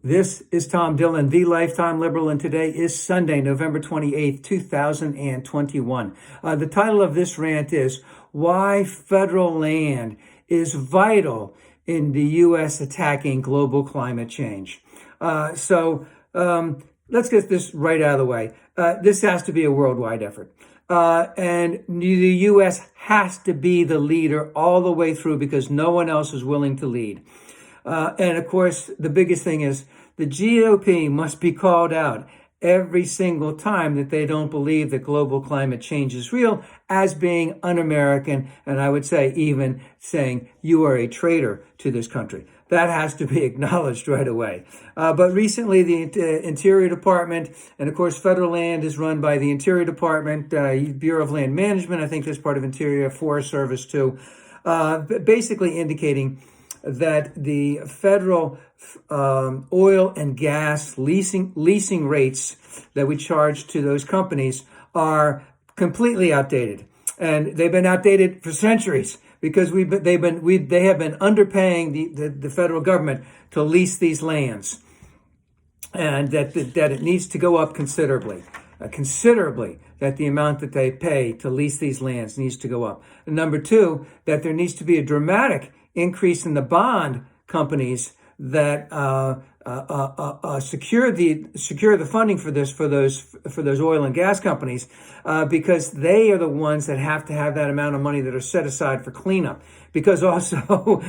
This is Tom Dillon, the Lifetime Liberal, and today is Sunday, November 28th, 2021. The title of this rant is Why Federal Land is Vital in the U.S. Attacking Global Climate Change. Let's get this right out of the way. This has to be a worldwide effort. And the U.S. has to be the leader all the way through because no one else is willing to lead. And of course, the biggest thing is the GOP must be called out every single time that they don't believe that global climate change is real as being un-American. And I would say even saying you are a traitor to this country. That has to be acknowledged right away. But recently, the Interior Department, and of course, federal land is run by the Interior Department, Bureau of Land Management. I think that's part of Interior Forest Service too, basically indicating that the federal oil and gas leasing rates that we charge to those companies are completely outdated, and they've been outdated for centuries because they have been underpaying the federal government to lease these lands, and that it needs to go up considerably. That the amount that they pay to lease these lands needs to go up. And number two, that there needs to be a dramatic increase in the bond companies that secure the funding for those oil and gas companies, because they are the ones that have to have that amount of money that are set aside for cleanup. Because also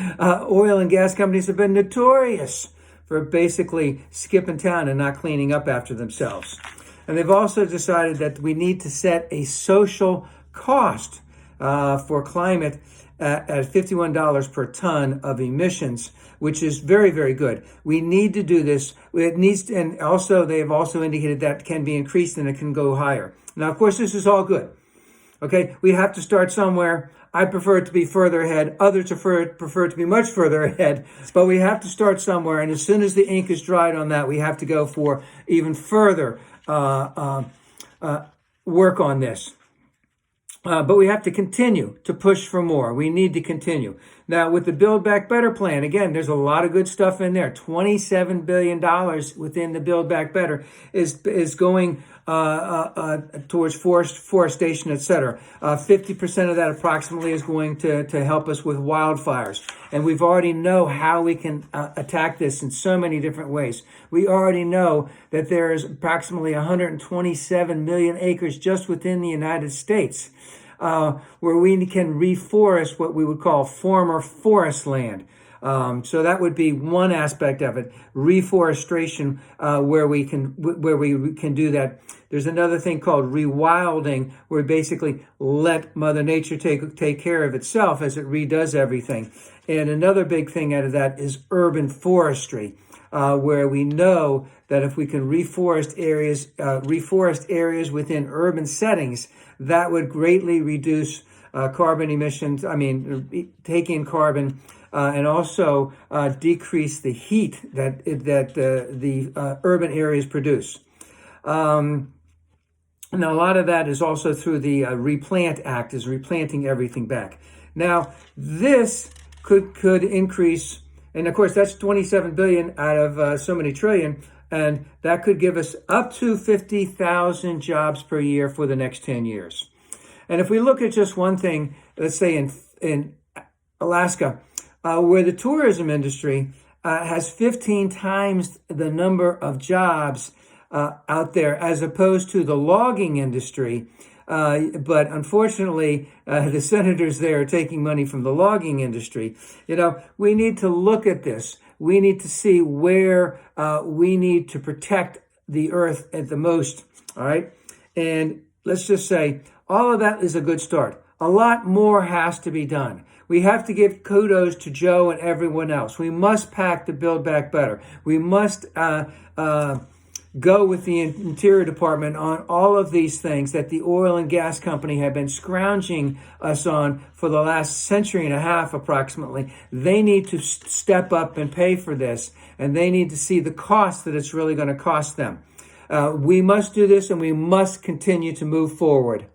oil and gas companies have been notorious for basically skipping town and not cleaning up after themselves. And they've also decided that we need to set a social cost for climate at $51 per ton of emissions, which is very, very good. We need to do this. And also they have also indicated that can be increased and it can go higher. Now, of course, this is all good. Okay, we have to start somewhere. I prefer it to be further ahead. Others prefer it to be much further ahead. But we have to start somewhere. And as soon as the ink is dried on that, we have to go for even further work on this. But we have to continue to push for more. We need to continue. Now, with the Build Back Better plan, again, there's a lot of good stuff in there. $27 billion within the Build Back Better is going towards forestation, et cetera. 50% of that approximately is going to help us with wildfires. And we've already know how we can attack this in so many different ways. We already know that there is approximately 127 million acres just within the United States where we can reforest what we would call former forest land. So that would be one aspect of it, reforestation, where we can do that. There's another thing called rewilding, where we basically let Mother Nature take care of itself as it redoes everything. And another big thing out of that is urban forestry, where we know that if we can reforest areas within urban settings, that would greatly reduce carbon emissions. Take in carbon. And also decrease the heat that the urban areas produce. Now, a lot of that is also through the Replant Act, is replanting everything back. Now, this could increase, and of course, that's 27 billion out of so many trillion, and that could give us up to 50,000 jobs per year for the next 10 years. And if we look at just one thing, let's say in Alaska, where the tourism industry has 15 times the number of jobs out there as opposed to the logging industry. But unfortunately, the senators there are taking money from the logging industry. We need to look at this. We need to see where we need to protect the earth at the most. All right. And let's just say all of that is a good start. A lot more has to be done. We have to give kudos to Joe and everyone else. We must pack the Build Back Better. We must go with the Interior Department on all of these things that the oil and gas company have been scrounging us on for the last century and a half approximately. They need to step up and pay for this, and they need to see the cost that it's really going to cost them. We must do this, and we must continue to move forward.